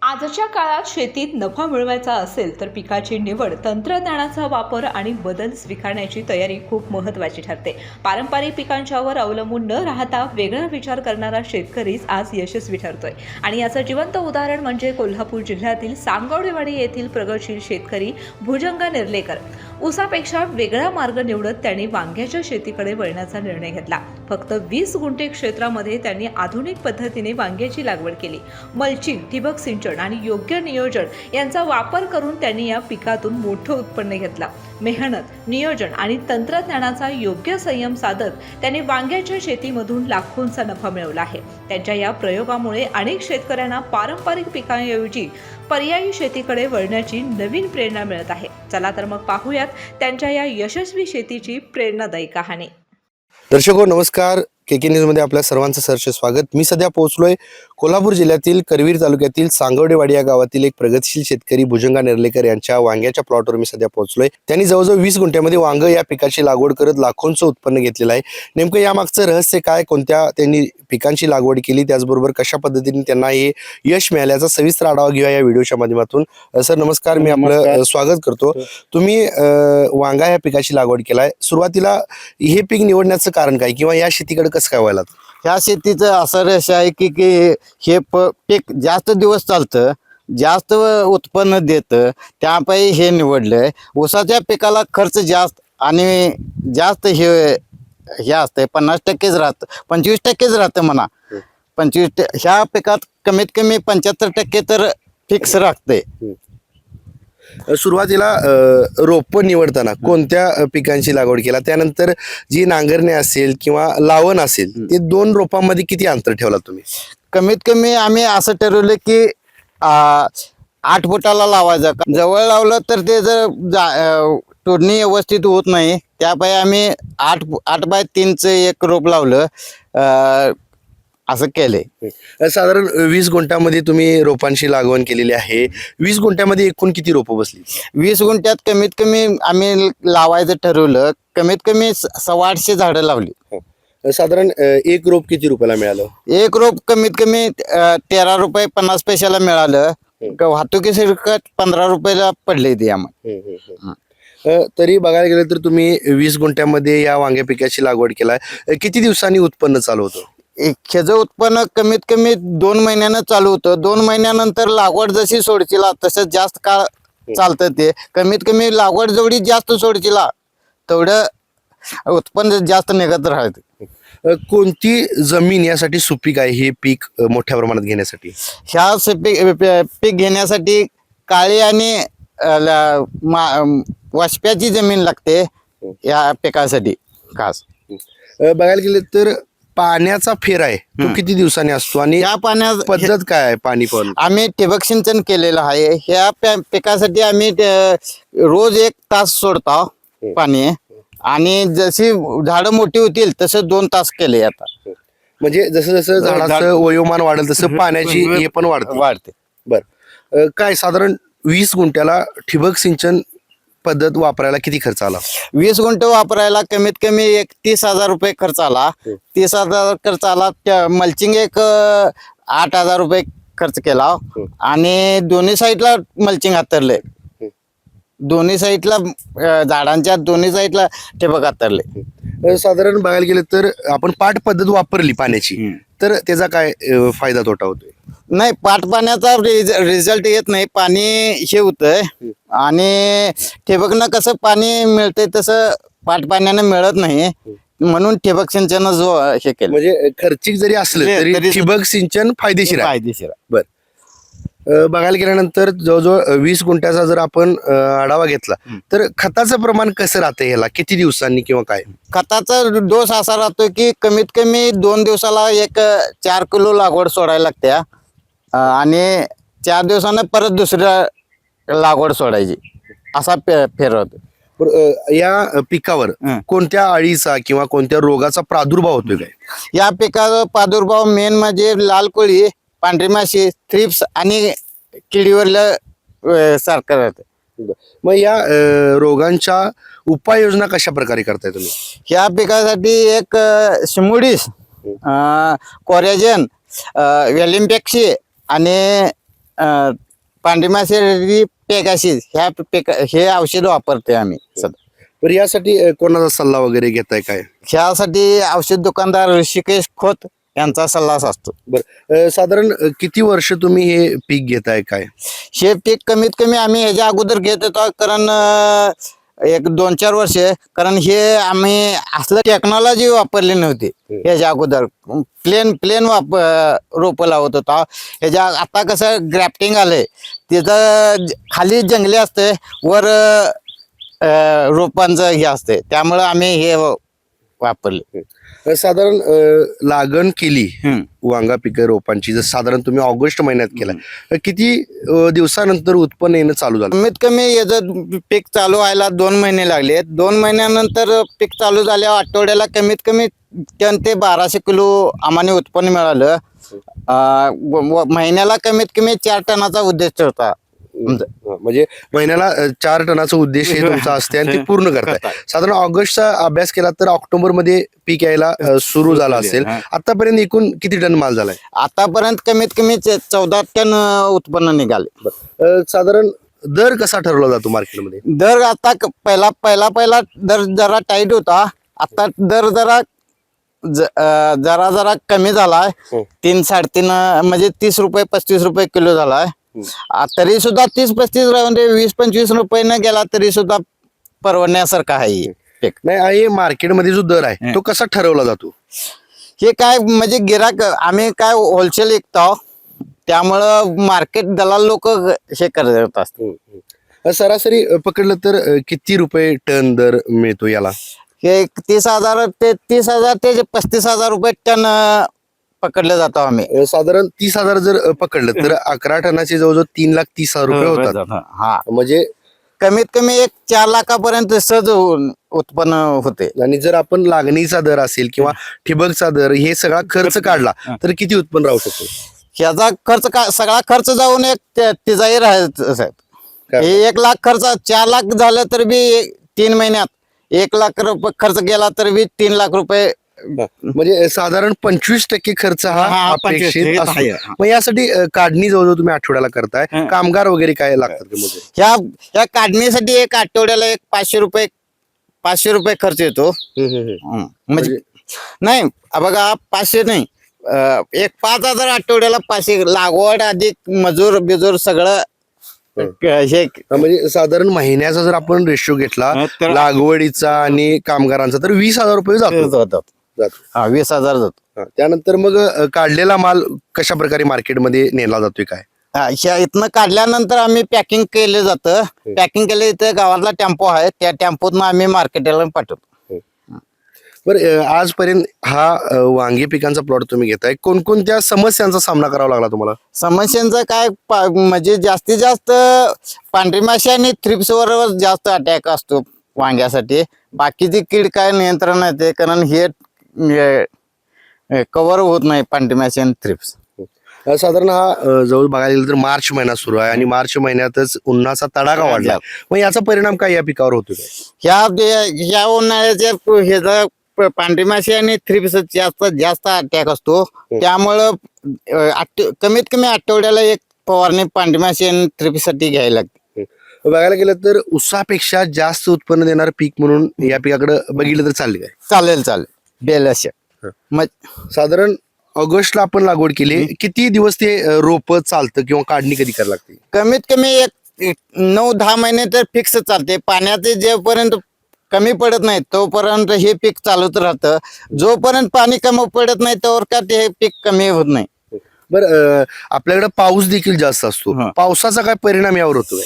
आजच्या काळात शेतीत नफा मिळवायचा असेल तर पिकाची निवड, तंत्रज्ञानाचा वापर आणि बदल स्वीकारण्याची तयारी खूप महत्त्वाची ठरते. पारंपरिक पिकांच्यावर अवलंबून न राहता वेगळा विचार करणारा शेतकरीच आज यशस्वी ठरतोय. आणि याचं जिवंत उदाहरण म्हणजे कोल्हापूर जिल्ह्यातील सांगवडेवाडी येथील प्रगतशील शेतकरी भुजंग निर्लेकर. ऊसापेक्षा वेगळा मार्ग निवडत त्यांनी वांग्याच्या शेतीकडे वळण्याचा निर्णय घेतला. फक्त 20 गुंठे क्षेत्रामध्ये त्यांनी आधुनिक पद्धतीने वांग्याची लागवड केली. मल्चिंग, ठिबक सिंचन आणि योग्य नियोजन यांचा वापर करून त्यांनी या पिकातून मोठं उत्पन्न घेतलं. मेहनत, नियोजन आणि तंत्रज्ञानाचा योग्य संयम साधत त्यांनी वांग्याच्या शेतीमधून लाखोंचा नफा मिळवला आहे. त्यांच्या या प्रयोगामुळे अनेक शेतकऱ्यांना पारंपरिक पिकांऐवजी पर्यायी शेतीकडे वळण्याची नवीन प्रेरणा मिळत आहे. चला तर मग पाहूयात त्यांच्या या यशस्वी शेतीची प्रेरणादायी कहाणी. दर्शको नमस्कार, KK न्यूजमध्ये आपल्या सर्वांचं सहर्ष स्वागत. मी सध्या पोहोचलोय कोल्हापूर जिल्ह्यातील करवीर तालुक्यातील सांगवडेवाडी या गावातील एक प्रगतशील शेतकरी भुजंग निर्लेकर यांच्या वांग्याच्या प्लॉटवर मी सध्या पोहोचलोय. त्यांनी जवळजवळ 20 गुंठ्यामध्ये वांग या पिकाची लागवड करत लाखोंचं उत्पन्न घेतलेलं आहे. नेमकं यामागचं रहस्य काय, कोणत्या त्यांनी पिकांची लागवड केली, त्याचबरोबर कशा पद्धतीने त्यांना हे यश मिळाल्याचा सविस्तर आढावा घेऊया या व्हिडिओच्या माध्यमातून. सर नमस्कार, मी आपलं स्वागत करतो. तुम्ही वांगा या पिकाची लागवड केलाय. सुरुवातीला हे पीक निवडण्याचं कारण काय किंवा या शेतीकडे कसं काय व्हायला? ह्या शेतीचं असं रहस्य आहे की हे पीक जास्त दिवस चालतं, जास्त उत्पन्न देतं, त्यापायी हे निवडलंय. ऊसाच्या पिकाला खर्च जास्त आणि जास्त हे असतंय, 50%च राहतं, 25%च राहतं म्हणा. 25 ह्या पिकात कमीत कमी 75% तर फिक्स राखते. सुरुवातीला रोप निवडताना कोणत्या पिकांची लागवड केला, त्यानंतर जी नांगरणे असेल किंवा लावण असेल ते 2 रोपांमध्ये किती अंतर ठेवला तुम्ही? कमीत कमी आम्ही असं ठरवलं की 8 फुटाला लावायचं. जवळ लावलं तर ते जर तोडणी व्यवस्थित होत नाही, त्यापायी आम्ही 8 बाय 3चं एक रोप लावलं. असं केलंय. साधारण 20 गुंठ्यामध्ये तुम्ही रोपांची लागवड केलेली आहे. 20 गुंठ्यामध्ये एकूण किती रोपं बसली? 20 गुंठ्यात कमीत कमी आम्ही लावायचं ठरवलं, कमीत कमी 850 झाडं लावली. साधारण एक रोप किती रुपयाला मिळालं? एक रोप कमीत कमी 13 रुपये 50 पैशाला मिळालं. वाहतुकी शुल्कात 15 रुपयाला पडले ते आम्हाला. तरी बघायला गेलं तर तुम्ही 20 गुंठ्यामध्ये या वांग्या पिकाची लागवड केलाय. किती दिवसांनी उत्पन्न चालू होतं? ह्याचं उत्पन्न कमीत कमी 2 महिन्यानं चालू होतं. 2 महिन्यानंतर लागवड जशी सोडचिला तसं जास्त काळ चालतं. ते कमीत कमी लागवड जेवढी जास्त सोडचिला तेवढं उत्पन्न जास्त निघत राहते. कोणती जमीन यासाठी सुपीक आहे हे पीक मोठ्या प्रमाणात घेण्यासाठी? ह्या पीक घेण्यासाठी काळी आणि वाष्प्याची जमीन लागते या पिकासाठी खास. बघायला गेलं तर पाण्याचा फेर आहे तो किती दिवसांनी असतो आणि या पाण्या पद्धत काय आहे? पाणी पण आम्ही ठिबक सिंचन केलेलं आहे. ह्या पिकासाठी आम्ही रोज 1 तास सोडतो पाणी, आणि जशी झाडं मोठी होतील तसं 2 तास केले. आता म्हणजे जसं जसं झाडाचं वयोमान वाढेल तसं पाण्याची हे पण वाढते. बर, काय साधारण 20 गुंठ्याला ठिबक सिंचन पद्धत वापरायला किती खर्च आला? 20 गुंठे वापरायला कमीत कमी 30,000 रुपये खर्च आला. 30,000 खर्च आला. मल्चिंग 8,000 रुपये खर्च केला, आणि दोन्ही साईडला मल्चिंग हातरले. दोन्ही साईडला झाडांच्या दोन्ही साईडला ठिबक हातरले. साधारण बघायला गेलं तर आपण पाट पद्धत वापरली पाण्याची तर त्याचा काय फायदा तोटा होतोय? नाही, पाट पाण्याचा रिझल्ट येत नाही. पाणी हे होतंय, आणि ठिबकनं कसं पाणी मिळतंय तसं पाट पाण्यानं मिळत नाही, म्हणून ठिबक सिंचन जो हे केलं. म्हणजे खर्चिक जरी असलं तरी ठिबक सिंचन फायदेशीर आहे. बर, बघायला गेल्यानंतर जवळजवळ 20 गुंठ्याचा जर आपण आढावा घेतला तर खताचं प्रमाण कसं राहतं, ह्याला किती दिवसांनी किंवा काय? खताचा डोस असा राहतो की कमीत कमी 2 दिवसाला 4 किलो लागवड सोडायला लागते, आणि 4 दिवसानं परत दुसऱ्या लागवड सोडायची. असा फेर होतो. या पिकावर कोणत्या अळीचा किंवा कोणत्या रोगाचा प्रादुर्भाव होतोय काय? या पिकाचा प्रादुर्भाव मेन म्हणजे लाल कोळी, पांढरी माशी, थ्रिप्स आणि किडीवरलं सारखं राहतं. मग या रोगांच्या उपाययोजना कशा प्रकारे करताय तुम्ही? ह्या पिकासाठी एक शिमुडीस, कोरॅजन, व्हॅलिम्पॅक्सी आणि पांढरी माशी पेगाशीस हे औषध वापरतोय आम्ही सध्या. बरं यासाठी कोणाचा सल्ला वगैरे घेताय काय? ह्यासाठी औषध दुकानदार ऋषिकेश खोत यांचा सल्लाच असतो. बरं साधारण किती वर्ष तुम्ही हे पीक घेताय काय? हे पीक कमीत कमी आम्ही ह्याच्या अगोदर घेत होतो, कारण एक 2-4 वर्ष, कारण हे आम्ही असलं टेक्नॉलॉजी वापरली नव्हती ह्याच्या अगोदर. प्लेन रोपं लावत होता. ह्याच्या आता कसं ग्रॅफ्टिंग आलंय, तिथं खाली जंगली असते, वर रोपांचं हे असते, त्यामुळं आम्ही हे वापरले. साधारण लागण केली वांगा पिकं रोपांची, जर साधारण तुम्ही ऑगस्ट महिन्यात केला, किती दिवसानंतर उत्पन्न येणं चालू झालं? कमीत कमी याचं पीक चालू व्हायला 2 महिने लागले. 2 महिन्यानंतर पीक चालू झाल्या आठवड्याला कमीत कमी 10 ते 1200 किलो आम्हाला उत्पन्न मिळालं. महिन्याला कमीत कमी 4 टनाचा उद्देश होता. म्हणजे महिन्याला 4 टनाचा उद्देश हे तुमचा असते आणि ते पूर्ण करताय. साधारण ऑगस्टचा अभ्यास केला तर ऑक्टोबर मध्ये पीक यायला सुरू झाला असेल. आतापर्यंत एकूण किती टन माल झालाय? आतापर्यंत कमीत कमी 14 टन उत्पन्न निघाले. साधारण दर कसा ठरवला जातो मार्केटमध्ये? दर आता पहिला दर जरा टाईट होता. आता दर जरा कमी झालाय. 3-3.5 म्हणजे 30 रुपये 35 रुपये किलो झालाय. तरी सुद्धा 30-35 म्हणजे 20-25 रुपये गेला तरी सुद्धा परवडण्यासारखा आहे पीक. नाही, मार्केटमध्ये जो दर आहे तो कसा ठरवला जातो? हे काय म्हणजे गिराक आम्ही काय होलसेल विकतो, त्यामुळं मार्केट दलाल लोक हे करत असतात. सरासरी पकडलं तर किती रुपये टन दर मिळतो याला? हे 30,000 ते 35,000 रुपये टन पकडलं जातो आम्ही. साधारण 30,000 जर पकडलं तर 11 टनाचे जवळजवळ 3,30,000 रुपये होतात. हा, म्हणजे कमीत कमी 4 लाखापर्यंत सहज उत्पन्न होते. आणि जर आपण लागणीचा दर असेल किंवा ठिबकचा दर हे सगळा खर्च काढला तर किती उत्पन्न राहू शकतो? ह्याचा सगळा खर्च जाऊन एक तिजाही राहायचं साहेब. हे 1 लाख खर्च 4 लाख झालं तर बी 3 महिन्यात 1 लाख रुपये खर्च गेला तर बी 3 लाख रुपये. म्हणजे साधारण 25% खर्च हा अपेक्षित असतो. मग यासाठी काढणी जवळजवळ तुम्ही आठवड्याला करताय, कामगार वगैरे काय लागतात का मग? ह्या काढणीसाठी एक आठवड्याला 500 रुपये खर्च येतो. म्हणजे नाही बघा, 500 नाही, एक 5,000 आठवड्याला 500 लागवड अधिक मजूर बिजूर सगळं हे. म्हणजे साधारण महिन्याचा जर आपण रेशो घेतला लागवडीचा आणि कामगारांचा तर 20,000 रुपये जातो. 20,000 जातो. त्यानंतर मग काढलेला माल कशा प्रकारे मार्केटमध्ये नेला जातोय काय? इथनं काढल्यानंतर आम्ही पॅकिंग केलं जातं. पॅकिंग केलं, इथं गावातला टेम्पो आहे, त्या टेम्पोतनं आम्ही मार्केटला पाठवतो. बरं, आजपर्यंत हा वांगी पिकांचा प्लॉट तुम्ही घेताय, कोणकोणत्या समस्यांचा सामना करावा लागला तुम्हाला? समस्यांचं काय म्हणजे जास्तीत जास्त पांढरी माशी आणि थ्रिप्सवर जास्त अटॅक असतो वांग्यासाठी. बाकीची कीड काय नियंत्रण येते, कारण हे कव्हर होत नाही पांढरी माशी आणि थ्रिप्स. साधारण हा जवळ बघायला गेलं तर मार्च महिना सुरू आहे आणि मार्च महिन्यातच उन्हाचा तडाखा वाढला. मग याचा परिणाम काय या पिकावर होतो? ह्या उन्हाळ्याच्या ह्याचा पांढरी माशी आणि थ्रिप्स जास्त अटॅक असतो. त्यामुळं कमीत कमी आठवड्याला एक फवारणी पांढरी माशी आणि थ्रिप्स साठी घ्यायला लागते. बघायला गेलं तर उसापेक्षा जास्त उत्पन्न देणार पीक म्हणून या पिकाकडे बघितलं तर चालेल काय? चालेल बेलशे. मग साधारण ऑगस्टला आपण लागवड केली, किती दिवस ते रोप चालतं किंवा काढणी कधी करायला लागते? कमीत कमी एक 9-10 महिने तर फिक्स चालते. पाण्याचे जेपर्यंत कमी पडत नाही तोपर्यंत हे पीक चालूच राहतं. जोपर्यंत पाणी कमी पडत नाही तोवर का ते पीक कमी होत नाही. बरं, आपल्याकडे पाऊस देखील जास्त असतो, पावसाचा काय परिणाम यावर होतो?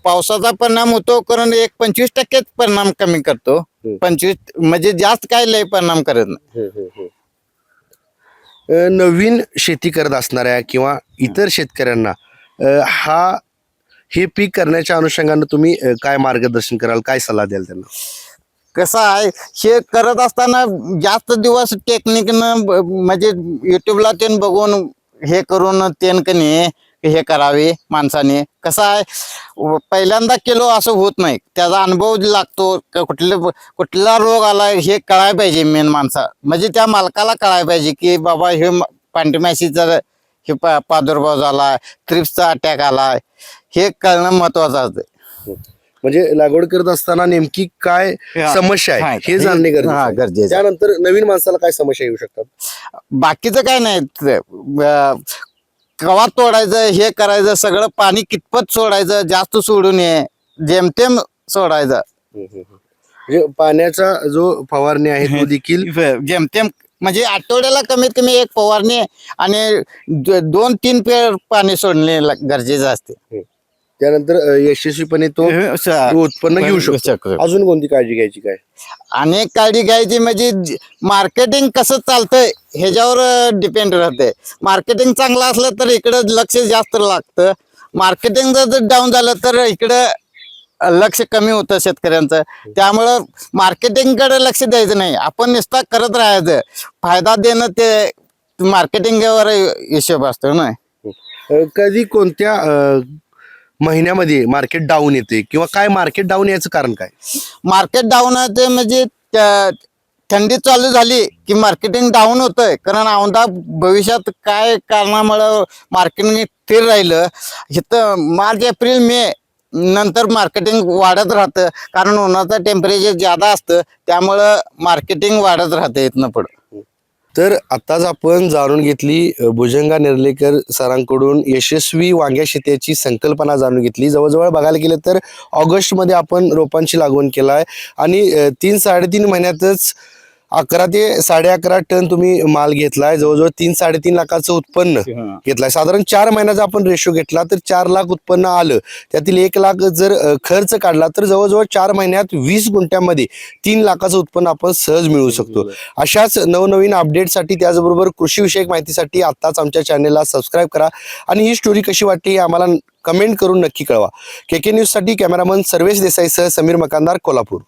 पावसाचा परिणाम होतो, कारण एक 25% परिणाम कमी करतो. 25 म्हणजे जास्त काय लय परिणाम करत नाही. नवीन शेती करत असणाऱ्या किंवा इतर शेतकऱ्यांना हे पीक करण्याच्या अनुषंगाने तुम्ही काय मार्गदर्शन कराल, काय सल्ला द्याल त्यांना? कसं आहे, हे करत असताना जास्त दिवस टेक्निकनं म्हणजे युट्यूबला ते बघून हे करून तेनकने हे करावे माणसाने. कसं आहे, पहिल्यांदा केलो असं होत नाही, त्याचा अनुभव लागतो. कुठला रोग आला हे कळायला पाहिजे मेन माणसा, म्हणजे त्या मालकाला कळायला पाहिजे की बाबा हे पांढरी माशीचं हे प्रादुर्भाव झालाय, थ्रिप्सचा अटॅक आलाय, हे कळणं महत्वाचं असतं. म्हणजे लागवड करत असताना नेमकी काय हा. समस्या आहे हा. हे जाणणे हा, गरजेचं आहे. गरजेचं आहे. त्यानंतर नवीन माणसाला काय समस्या येऊ शकतात? बाकीचं काय नाही कवा तोडायचं, हे करायचं, सगळं पाणी कितपत सोडायचं, जास्त सोडू नये, जेमतेम सोडायचं. म्हणजे पाण्याचा जो फवारणी आहे तो देखील जेमतेम म्हणजे आठवड्याला कमीत कमी एक फवारणी आणि 2-3 पेर पाणी सोडणे गरजेचं असते. त्यानंतर यशस्वीपणे तो उत्पन्न घेऊ शकतो. अजून कोणती काळजी घ्यायची काय? अनेक काळजी घ्यायची म्हणजे मार्केटिंग कसं चालतंय ह्याच्यावर डिपेंड राहते. मार्केटिंग चांगलं असलं तर इकडं लक्ष जास्त लागतं. मार्केटिंग जर डाऊन झालं तर इकडं लक्ष कमी होतं शेतकऱ्यांचं. त्यामुळं मार्केटिंगकडे लक्ष द्यायचं नाही, आपण नुसता करत राहायचं. फायदा देणं ते मार्केटिंगवर हिशोब असतो ना. कधी कोणत्या महिन्यामध्ये मार्केट डाऊन येते किंवा काय मार्केट डाऊन याचं कारण काय? मार्केट डाऊन आहे म्हणजे थंडी चालू झाली की मार्केटिंग डाऊन होतंय. कारण औंधा भविष्यात काय कारणामुळं मार्केटिंग स्थिर राहिलं, इथं मार्च एप्रिल मे नंतर मार्केटिंग वाढत राहतं. कारण उन्हाचं टेम्परेचर जादा असतं, त्यामुळं मार्केटिंग वाढत राहतं इथनं पुढं. तर आताच आपण जाणून घेतली भुजंगा नेर्लेकर सरांकडून यशस्वी वांग्या शेतीची संकल्पना जाणून घेतली. जवळजवळ बघायला गेलं तर ऑगस्टमध्ये आपण रोपांची लागवड केला आहे आणि 3-3.5 महिन्यातच 11 ते 11.5 टन तुम्ही माल घेतलाय. जवळजवळ 3-3.5 लाखाचं उत्पन्न घेतलाय. साधारण 4 महिन्याचा आपण रेशो घेतला तर 4 लाख उत्पन्न आलं. त्यातील 1 लाख जर खर्च काढला तर जवळजवळ 4 महिन्यात 20 गुंठ्यामध्ये 3 लाखाचं उत्पन्न आपण सहज मिळवू शकतो. अशाच नवनवीन अपडेटसाठी त्याचबरोबर कृषीविषयक माहितीसाठी आत्ताच आमच्या चॅनेलला सबस्क्राईब करा आणि ही स्टोरी कशी वाटली हे आम्हाला कमेंट करून नक्की कळवा. KK न्यूजसाठी कॅमेरामन सर्वेश देसाईसह समीर मकानदार, कोल्हापूर.